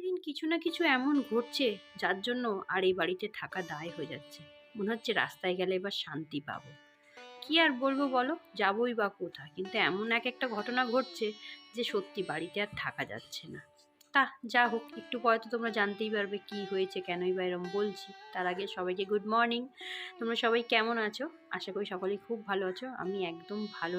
প্রতিদিন কিছু না কিছু এমন ঘটছে যার জন্য আর এই বাড়িতে থাকা দায় হয়ে যাচ্ছে। মনে হচ্ছে রাস্তায় গেলে এবার শান্তি পাবো। কি আর বলবো বলো, যাবোই বা কোথায়? কিন্তু এমন এক একটা ঘটনা ঘটছে যে সত্যি বাড়িতে আর থাকা যাচ্ছে না। তা যা হোক, একটু পরে তো তোমরা জানতেই পারবে কি হয়েছে, কেনই বা এরম বলছি। তার আগে সবাইকে গুড মর্নিং। তোমরা সবাই কেমন আছো? আশা করি সকলেই খুব ভালো আছো। আমি একদম ভালো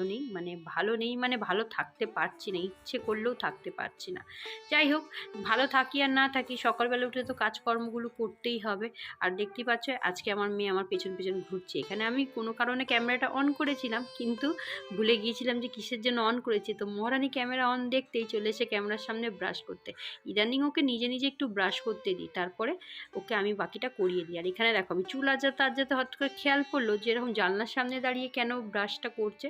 নেই, মানে ভালো থাকতে পারছি না, ইচ্ছে করলেও থাকতে পারছি না। যাই হোক, ভালো থাকি আর না থাকি, সকালবেলা উঠে তো কাজকর্মগুলো করতেই হবে। আর দেখতেই পাচ্ছ আজকে আমার মেয়ে আমার পেছন পেছন ঘুরছে। এখানে আমি কোনো কারণে ক্যামেরাটা অন করেছিলাম, কিন্তু ভুলে গিয়েছিলাম যে কিসের জন্য অন করেছি। তো মহারানী ক্যামেরা অন দেখতেই চলে এসে ক্যামেরার সামনে ব্রাশ করতে। ইদানিং ওকে নিজে নিজে একটু ব্রাশ করতে দিই, তারপরে ওকে আমি বাকিটা করিয়ে দিই। আর এখানে দেখো, আমি চুল আজাতে হঠাৎ করে খেয়াল করলো যে এরকম জানলার সামনে দাঁড়িয়ে কেন ব্রাশটা করছে।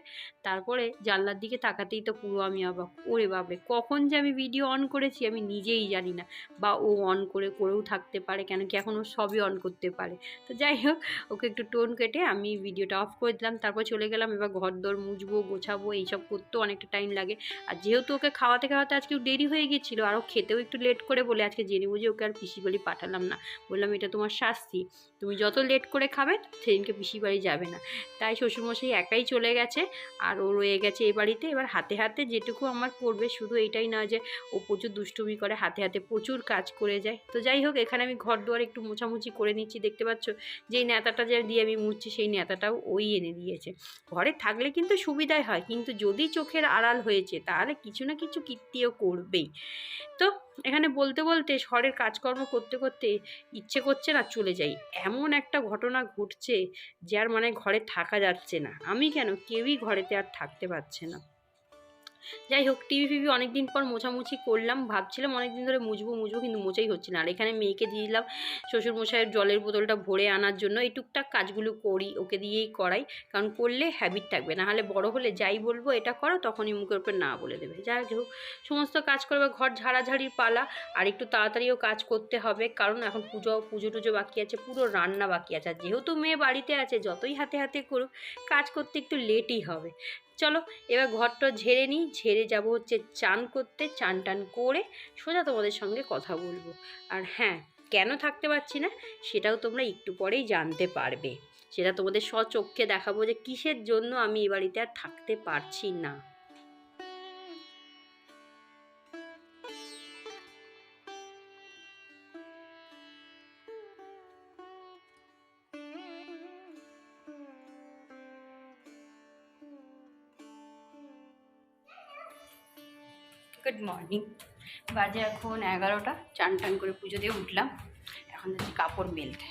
তারপরে জানলার দিকে তাকাতেই তো পুরো আমি অবাক। ওরে বাপরে, কখন যে আমি ভিডিও অন করেছি আমি নিজেই জানি না। বা ও অন করেও থাকতে পারে, কেন কি এখন ও সবই অন করতে পারে। তো যাই হোক, ওকে একটু টোন কেটে আমি ভিডিওটা অফ করে দিলাম, তারপর চলে গেলাম। এবার ঘরদোর মুছবো, গোছাবো, এইসব করতেও অনেকটা টাইম লাগে। আর যেহেতু ওকে খাওয়াতে খাওয়াতে আজকে দেরি হয়ে গেছিলো, আর ও খেতেও একটু লেট করে বলে আজকে জেনে বুঝে ওকে আর পিসি বাড়ি পাঠালাম না। বললাম এটা তোমার শাস্তি, তুমি যত লেট করে খাবে সেদিনকে পিসি বাড়ি যাবে না। তাই শ্বশুরমশাই একাই চলে গেছে, আর ও রয়ে গেছে এই বাড়িতে। এবার হাতে হাতে যেটুকু আমার করবে, শুধু এইটাই না যে ও প্রচুর দুষ্টুমি করে, হাতে হাতে প্রচুর কাজ করে যায়। তো যাই হোক, এখানে আমি ঘর দুয়ার একটু মোছামুছি করে নিচ্ছি। দেখতে পাচ্ছ যেই ন্যাতাটা যে দিয়ে আমি মুছছি, সেই ন্যাতাটাও ওই এনে দিয়েছে। ঘরে থাকলে কিন্তু সুবিধাই হয়, কিন্তু যদি চোখের আড়াল হয়েছে তাহলে কিছু না কিছু কীর্তিও করবেই। তো এখানে বলতে বলতে শহরের কাজকর্ম করতে করতে ইচ্ছে করছে না চলে যাই। এমন একটা ঘটনা ঘটছে যার মানে ঘরে থাকা যাচ্ছে না। আমি কেন, কেউই ঘরেতে আর থাকতে পারছে না। যাই হোক, টিভি ফিভি অনেকদিন পর মোছামুছি করলাম, ভাবছিলাম অনেকদিন ধরে মুছবো কিন্তু মোছাই হচ্ছে না। আর এখানে মেয়েকে দিয়ে দিলাম শ্বশুরমশাইয়ের জলের বোতলটা ভরে আনার জন্য। এই টুকটাক কাজগুলো করি, ওকে দিয়েই করাই, কারণ করলে হ্যাবিট থাকবে। না হলে বড় হলে যাই বলবো এটা করো, তখনই মুখের উপর না বলে দেবে। যাই হোক, সমস্ত কাজ করবে, ঘর ঝাড়াঝাড়ির পালা। আর একটু তাড়াতাড়িও কাজ করতে হবে, কারণ এখন পুজো টুজো বাকি আছে, পুরো রান্না বাকি আছে। আর যেহেতু মেয়ে বাড়িতে আছে, যতই হাতে হাতে করুক, কাজ করতে একটু লেটই হবে। চলো এবার ঘরটা ঝেড়ে নিই, ঝেড়ে যাব হচ্ছে চান করতে। চান টান করে সোজা তোমাদের সঙ্গে কথা বলবো। আর হ্যাঁ, কেন থাকতে পারছি না সেটাও তোমরা একটু পরেই জানতে পারবে। সেটা তোমাদের স্বচক্ষে দেখাবো যে কিসের জন্য আমি এ বাড়িতে আর থাকতে পারছি না। Good morning. বাজে এখন 11টা। চান টান করে পুজো দিয়ে উঠলাম। এখন যাচ্ছি কাপড় মেলতে।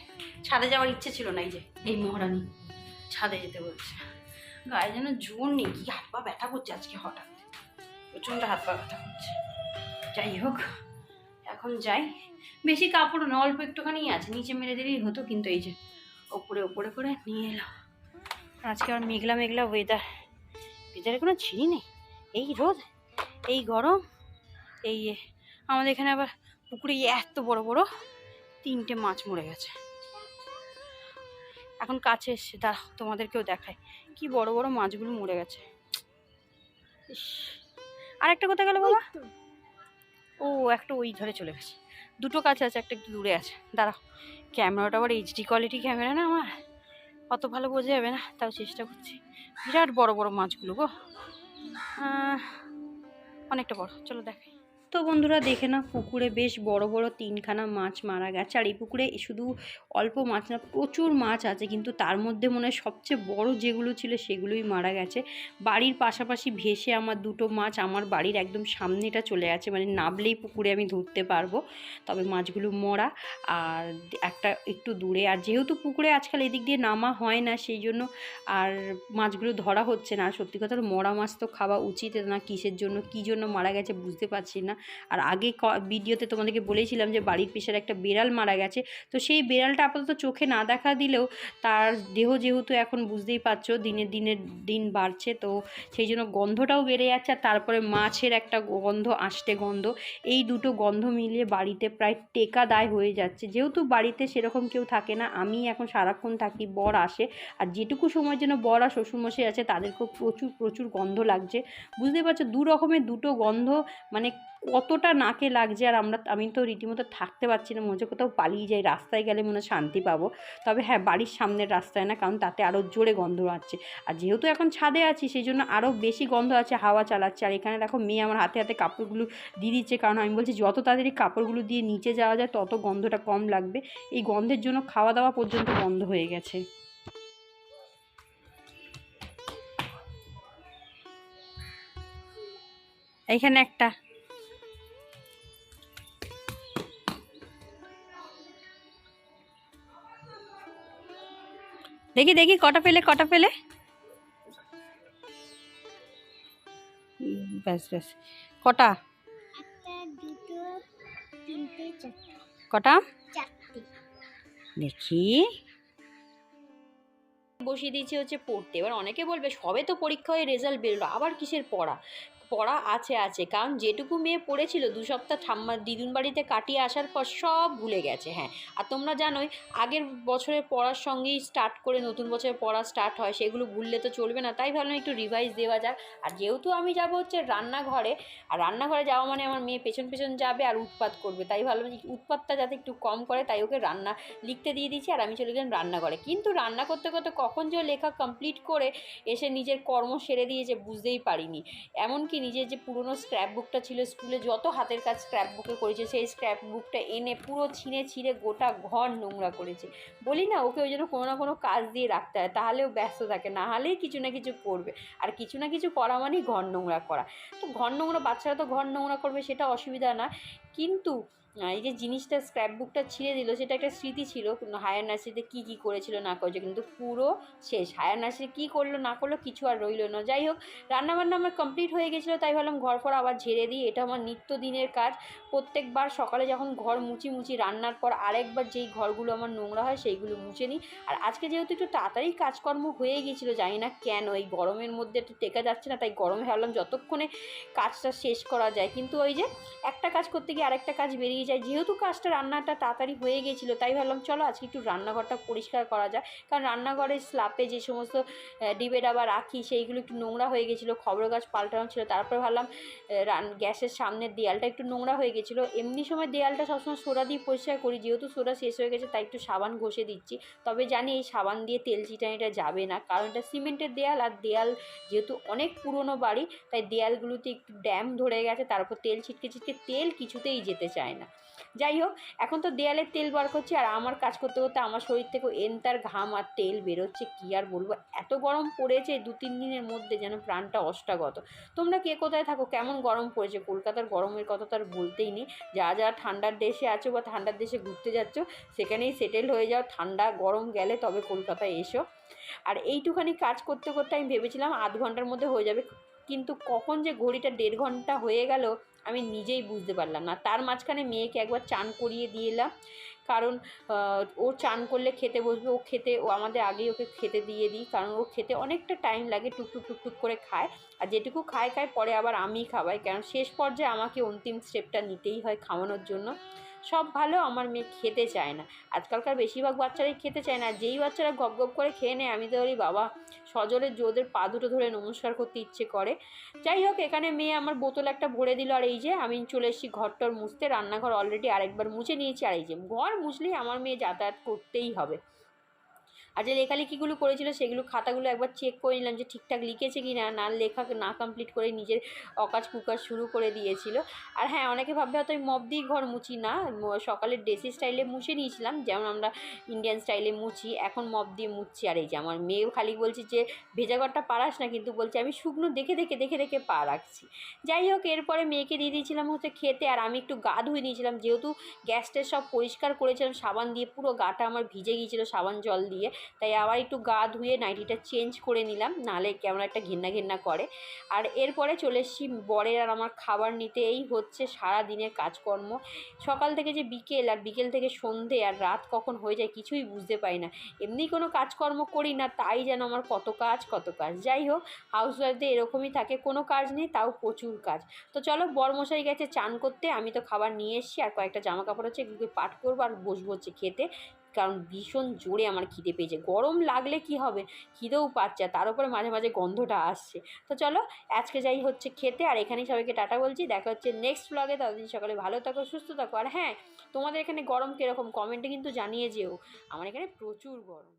ছাদে যাওয়ার ইচ্ছে ছিল না, এই মহারানী ছাদে যেতে বলছে। গায়ে যেন জোর নেই, কি হাত পা ব্যথা করছে আজকে হঠাৎ, প্রচণ্ড হাত পা ব্যথা করছে। যাই হোক, এখন যাই। বেশি কাপড় না, অল্প একটুখানি আছে, নিচে মেরে দিলেই হতো, কিন্তু এই যে ওপরে করে নিয়ে এলাম। আজকে আর মেঘলা মেঘলা ওয়েদারে কোনো ছিঁড়ি নেই। এই রোদ, এই গরম, এই আমাদের এখানে আবার পুকুরে এত বড় বড় 3টে মাছ মরে গেছে। এখন কাছে এসছে, দাঁড়াও তোমাদেরকেও দেখায় কি বড় বড় মাছগুলো মরে গেছে। আর একটা কোথায় গেল বাবা? ও একটা ওই ধরে চলে গেছে। দুটো কাছে আছে, একটা একটু দূরে আছে। দাঁড়াও, ক্যামেরাটা আবার এইচডি কোয়ালিটি ক্যামেরা না আমার, অত ভালো বোঝা যাবে না, তাও চেষ্টা করছি। বিরাট বড় বড় মাছগুলো গো, অনেকটা বড়। চলো দেখাই। তো বন্ধুরা দেখে না, পুকুরে বেশ বড় বড় 3খানা মাছ মারা গেছে। আর এই পুকুরে শুধু অল্প মাছ না, প্রচুর মাছ আছে, কিন্তু তার মধ্যে মনে হয় সবচেয়ে বড় যেগুলো ছিল সেগুলোই মারা গেছে। বাড়ির পাশাপাশি ভেসে আমার 2টো মাছ আমার বাড়ির একদম সামনেটা চলে গেছে, মানে নামলেই পুকুরে আমি ধরতে পারবো। তবে মাছগুলো মরা, আর একটা একটু দূরে। আর যেহেতু পুকুরে আজকাল এদিক দিয়ে নামা হয় না, সেই জন্য আর মাছগুলো ধরা হচ্ছে না। সত্যি কথা, মরা মাছ তো খাওয়া উচিত না, কিসের জন্য কী জন্য মারা গেছে বুঝতে পারছি না। আর আগে ভিডিওতে তোমাদেরকে বলেছিলাম যে বাড়ির পেছনে একটা বিড়াল মারা গেছে। তো সেই বিড়ালটা আপাতত চোখে না দেখা দিলেও তার দেহ যেহেতু এখন বুঝতেই পারছো দিন বাড়ছে, তো সেই জন্য গন্ধটাও বেড়ে যাচ্ছে। আর তারপরে মাছের একটা গন্ধ, আষ্টে গন্ধ, এই দুটো গন্ধ মিলিয়ে বাড়িতে প্রায় টেকা দায় হয়ে যাচ্ছে। যেহেতু বাড়িতে সেরকম কেউ থাকে না, আমি এখন সারাক্ষণ থাকি, বর আসে। আর যেটুকু সময়ের জন্য বর আর শ্বশুরমশাই আছে তাদেরকেও প্রচুর গন্ধ লাগছে। বুঝতেই পারছো, দু রকমের দুটো গন্ধ, মানে কতটা নাকে লাগছে, আর আমি তো রীতিমতো থাকতে পারছি না, মনে হচ্ছে কোথাও পালিয়ে যাই, রাস্তায় গেলে মনে হয় শান্তি পাবো। তবে হ্যাঁ, বাড়ির সামনের রাস্তায় না, কারণ তাতে আরও জোরে গন্ধ আছে। আর যেহেতু এখন ছাদে আছি সেই জন্য আরও বেশি গন্ধ আছে, হাওয়া চালাচ্ছে। আর এখানে দেখো মেয়ে আমার হাতে হাতে কাপড়গুলো দিয়ে দিচ্ছে, কারণ আমি বলছি যত তাড়াতাড়ি কাপড়গুলো দিয়ে নিচে যাওয়া যায় তত গন্ধটা কম লাগবে। এই গন্ধের জন্য খাওয়া দাওয়া পর্যন্ত বন্ধ হয়ে গেছে। এইখানে একটা দেখি দেখি কটা পেলে ব্যাস ব্যাস কটা কটা দেখি বসিয়ে দিয়েছি হচ্ছে পড়তে। এবার অনেকে বলবে সবে তো পরীক্ষা হয়ে রেজাল্ট বেরোলো, আবার কিসের পড়া? পড়া আছে, কারণ যেটুকু মেয়ে পড়েছিল 2 সপ্তাহ ঠাম্মা দিদুন বাড়িতে কাটিয়ে আসার পর সব ভুলে গেছে। হ্যাঁ, আর তোমরা জানোই আগের বছরের পড়ার সঙ্গেই স্টার্ট করে নতুন বছরের পড়া স্টার্ট হয়, সেগুলো ভুললে তো চলবে না, তাই ভাবলাম একটু রিভাইজ দেওয়া যাক। আর যেহেতু আমি যাব হচ্ছে রান্নাঘরে, আর রান্নাঘরে যাওয়া মানে আমার মেয়ে পেছন পেছন যাবে আর উৎপাত করবে, তাই ভাবলাম যে উৎপাতটা যাতে একটু কম করে, তাই ওকে রান্না লিখতে দিয়ে দিয়েছি আর আমি চলে গেলাম রান্নাঘরে। কিন্তু রান্না করতে করতে কখন যে লেখা কমপ্লিট করে এসে নিজের কর্ম সেরে দিয়েছে বুঝতেই পারিনি। এমনকি নিজের যে পুরনো স্ক্র্যাপ বুকটা ছিল, স্কুলে যত হাতের কাজ স্ক্র্যাপ বুকে করেছে, সেই স্ক্র্যাপ বুকটা এনে পুরো ছিঁড়ে গোটা ঘর নোংরা করেছে। বলি না, ওকে ওই জন্য কোনো না কোনো কাজ দিয়ে রাখতে হয়, তাহলেও ব্যস্ত থাকে, না হলেই কিছু না কিছু করবে। আর কিছু না কিছু করা মানেই ঘর নোংরা করা। তো ঘর নোংরা, বাচ্চারা তো ঘর নোংরা করবে, সেটা অসুবিধা না। কিন্তু এই যে জিনিসটা স্ক্র্যাপ বুকটা ছিঁড়ে দিল, সেটা একটা স্মৃতি ছিল হায়ার নার্সারিতে কী কী করেছিল না করেছে, কিন্তু পুরো শেষ। হায়ার নার্সারি কী করলো না করলো কিছু আর রইল না। যাই হোক, রান্নাবান্না আমার কমপ্লিট হয়ে গেছিলো, তাই ভাবলাম ঘর ফর আবার ঝেড়ে দিই, এটা আমার নিত্যদিনের কাজ। প্রত্যেকবার সকালে যখন ঘর মুছি রান্নার পর আরেকবার যেই ঘরগুলো আমার নোংরা হয় সেইগুলো মুছে নিই। আর আজকে যেহেতু একটু তাড়াতাড়ি কাজকর্ম হয়ে গিয়েছিলো, জানি না কেন এই গরমের মধ্যে একটু টেকা যাচ্ছে না, তাই গরমে ভাবলাম যতক্ষণে কাজটা শেষ করা যায়, কিন্তু ওই যে একটা কাজ করতে গিয়ে আরেকটা কাজ বেরিয়ে যায়। যেহেতু কাজটা রান্নাটা তাড়াতাড়ি হয়ে গেছিলো, তাই ভাবলাম চলো আজকে একটু রান্নাঘরটা পরিষ্কার করা যায়, কারণ রান্নাঘরের স্ল্যাপে যে সমস্ত ডিবে ডাবা রাখি সেইগুলো একটু নোংরা হয়ে গেছিলো, খবরের গাছ পাল্টানো ছিল। তারপরে ভাবলাম গ্যাসের সামনের দেয়ালটা একটু নোংরা হয়ে গেছিলো। এমনি সময় দেয়ালটা সবসময় সোডা দিয়ে পরিষ্কার করি, যেহেতু সোডা শেষ হয়ে গেছে তাই একটু সাবান ঘষে দিচ্ছি। তবে জানি এই সাবান দিয়ে তেল চিটানিটা যাবে না, কারণ এটা সিমেন্টের দেয়াল, আর দেয়াল যেহেতু অনেক পুরনো বাড়ি, তাই দেয়ালগুলোতে একটু ড্যাম ধরে গেছে, তারপর তেল ছিটকে তেল কিছুতেই যেতে চায় না। যাই হোক, এখন তো দেয়ালের তেল বার করছি, আর আমার কাজ করতে করতে আমার শরীর থেকে এন্তার ঘাম আর তেল বেরোচ্ছে, কী আর বলবো। এত গরম পড়েছে 2-3 দিনের মধ্যে, যেন প্রাণটা অষ্টাগত। তোমরা কে কোথায় থাকো, কেমন গরম পড়েছে? কলকাতার গরমের কথা তো আর বলতেই নেই। যারা ঠান্ডার দেশে আছো বা ঠান্ডার দেশে ঘুরতে যাচ্ছ, সেখানেই সেটেল হয়ে যাও, ঠান্ডা গরম গেলে তবে কলকাতায় এসো। আর এইটুখানি কাজ করতে করতে আমি ভেবেছিলাম আধ ঘন্টার মধ্যে হয়ে যাবে, কিন্তু কখন যে ঘড়িটা 1.5 ঘন্টা হয়ে গেল আমি নিজেই বুঝতে পারলাম না। তার মাঝখানে মেয়েকে একবার চান করিয়ে দিয়ে এলাম, কারণ ও চান করলে খেতে বসবে। ও আমাদের আগেই ওকে খেতে দিয়ে দিই, কারণ ও খেতে অনেকটা টাইম লাগে, টুকটুক করে খায়। আর যেটুকু খায় পরে আবার আমি খাওয়াই, কারণ শেষ পর্যায়ে আমাকে অন্তিম স্টেপটা নিতেই হয় খাওয়ানোর জন্য। সব ভালো, আমার মেয়ে খেতে চায় না। আজকালকার বেশিরভাগ বাচ্চারাই খেতে চায় না, যেই বাচ্চারা গপ গপ করে খেয়ে নেয় আমি তো বলি বাবা, সজলে ওদের পা দুটো ধরে নমস্কার করতে ইচ্ছে করে। যাই হোক, এখানে মেয়ে আমার বোতল একটা ভরে দিল, আর এই যে আমি চলে এসেছি ঘরটর মুছতে। রান্নাঘর অলরেডি আরেকবার মুছে নিয়েছি, আর এই যে ঘর মুছলেই আমার মেয়ে যাতায়াত করতেই হবে। আর যে লেখালেখিগুলো করেছিল সেগুলো খাতাগুলো একবার চেক করে নিলাম যে ঠিকঠাক লিখেছে কি না, না লেখা না কমপ্লিট করে নিজের অকাজ কুকাজ শুরু করে দিয়েছিল। আর হ্যাঁ, অনেকে ভাববে হয়তো আমি মপ দিয়ে ঘর মুছি না, সকালে ডেসি স্টাইলে মুছে নিয়েছিলাম, যেমন আমরা ইন্ডিয়ান স্টাইলে মুছি, এখন মপ দিয়ে মুছছি। আর এই যে আমার মেয়েও খালি বলছে যে ভেজা ঘরটা পারাস না, কিন্তু বলছে আমি শুকনো দেখে পা রাখছি। যাই হোক, এরপরে মেয়েকে দিয়ে দিয়েছিলাম হচ্ছে খেতে, আর আমি একটু গা ধুয়ে নিয়েছিলাম, যেহেতু গ্যাসটা সব পরিষ্কার করেছিলাম সাবান দিয়ে, পুরো গাটা আমার ভিজে গিয়েছিলো সাবান জল দিয়ে, তাই আবার একটু গা ধুয়ে নাইটিটা চেঞ্জ করে নিলাম, নাহলে কেমন একটা ঘেন্না করে। আর এরপরে চলে এসেছি বরের আর আমার খাবার নিতে। এই হচ্ছে সারা দিনের কাজকর্ম, সকাল থেকে যে বিকেল, আর বিকেল থেকে সন্ধে, আর রাত কখন হয়ে যায় কিছুই বুঝতে পারি না। এমনি কোনো কাজকর্ম করি না, তাই যেন আমার কত কাজ। যাই হোক, হাউসওয়াইফদের এরকমই থাকে, কোনো কাজ নেই তাও প্রচুর কাজ। তো চলো, বরমশাই গেছে চান করতে, আমি তো খাবার নিয়ে এসেছি, আর কয়েকটা জামা কাপড় আছে, এগুলোকে পাট করবো আর বসবো হচ্ছে খেতে। কারণ ভীষণ জোরে আমার খিদে পেয়েছে। গরম লাগলে কি হবে, খিদেও পাচ্ছে, আর তার উপরে মাঝে মাঝে গন্ধটা আসছে। তো চলো আজকে যাই হচ্ছে খেতে, আর এখানেই সবাইকে টাটা বলছি। দেখা হচ্ছে নেক্সট ব্লগে। ততদিন সকালে ভালো থাকো, সুস্থ থাকো। আর হ্যাঁ, তোমাদের এখানে গরম কীরকম কমেন্টে কিন্তু জানিয়ে যেও। আমার এখানে প্রচুর গরম।